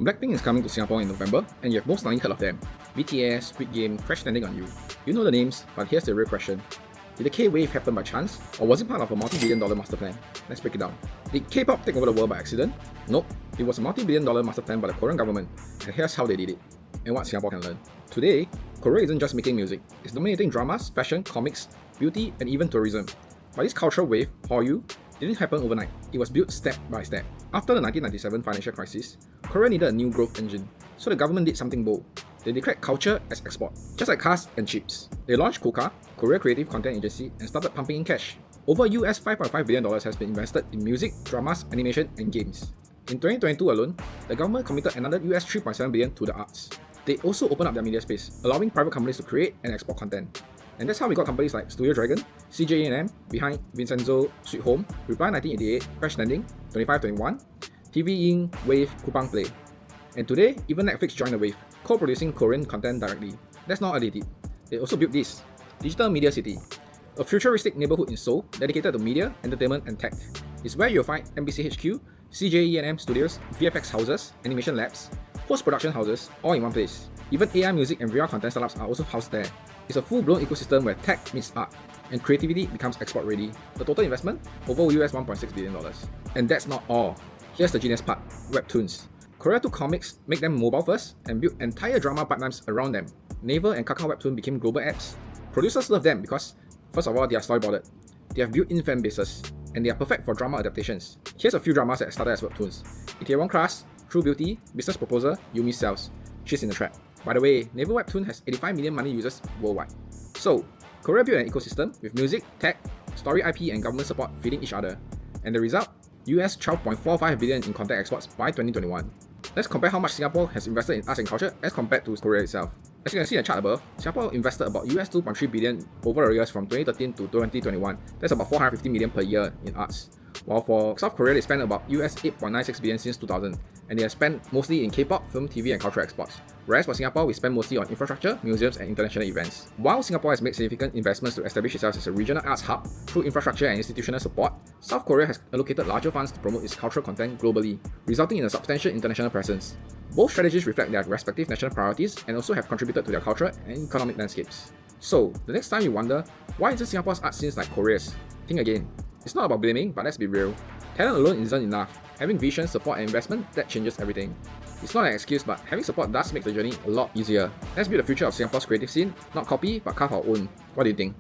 Blackpink is coming to Singapore in November, and you have most likely heard of them. BTS, Squid Game, Crash Landing on You. You know the names, but here's the real question. Did the K-wave happen by chance, or was it part of a multi-billion-dollar master plan? Let's break it down. Did K-pop take over the world by accident? Nope. It was a multi-billion-dollar master plan by the Korean government, and here's how they did it, and what Singapore can learn. Today, Korea isn't just making music, it's dominating dramas, fashion, comics, beauty, and even tourism. But this cultural wave, Hallyu, didn't happen overnight. It was built step by step. After the 1997 financial crisis, Korea needed a new growth engine, so the government did something bold. They declared culture as export, just like cars and chips. They launched KOCA, Korea Creative Content Agency, and started pumping in cash. Over US $5.5 billion has been invested in music, dramas, animation, and games. In 2022 alone, the government committed another US $3.7 billion to the arts. They also opened up their media space, allowing private companies to create and export content. And that's how we got companies like Studio Dragon, CJE&M behind Vincenzo, Sweet Home, Reply 1988, Crash Landing, 2521, TV Ing, Wave, Kupang Play. And today, even Netflix joined the wave, co-producing Korean content directly. That's not all they did. They also built this, Digital Media City, a futuristic neighborhood in Seoul dedicated to media, entertainment, and tech. It's where you'll find MBC HQ, CJE&M studios, VFX houses, animation labs, post-production houses, all in one place. Even AI music and VR content startups are also housed there. It's a full-blown ecosystem where tech meets art, and creativity becomes export-ready. The total investment? Over US $1.6 billion. And that's not all. Here's the genius part, webtoons. Korea took comics, make them mobile first, and built entire drama pipelines around them. Naver and Kakao Webtoon became global apps. Producers love them because, first of all, they are storyboarded. They have built-in fan bases, and they are perfect for drama adaptations. Here's a few dramas that started as webtoons. Itaewon Class, True Beauty, Business Proposal, Yumi Cells, She's in the Trap. By the way, Naver Webtoon has 85 million money users worldwide. So, Korea built an ecosystem with music, tech, story IP and government support feeding each other. And the result? US $12.45 billion in content exports by 2021. Let's compare how much Singapore has invested in arts and culture as compared to Korea itself. As you can see in the chart above, Singapore invested about US $2.3 billion over the years from 2013 to 2021. That's about $450 million per year in arts. While for South Korea, they spent about US $8.96 billion since 2000, and they have spent mostly in K-pop, film, TV, and cultural exports. Whereas for Singapore, we spend mostly on infrastructure, museums, and international events. While Singapore has made significant investments to establish itself as a regional arts hub through infrastructure and institutional support, South Korea has allocated larger funds to promote its cultural content globally, resulting in a substantial international presence. Both strategies reflect their respective national priorities and also have contributed to their cultural and economic landscapes. So, the next time you wonder, why isn't Singapore's art scenes like Korea's? Think again. It's not about blaming, but let's be real. Talent alone isn't enough. Having vision, support, and investment, that changes everything. It's not an excuse, but having support does make the journey a lot easier. Let's build the future of Singapore's creative scene, not copy, but carve our own. What do you think?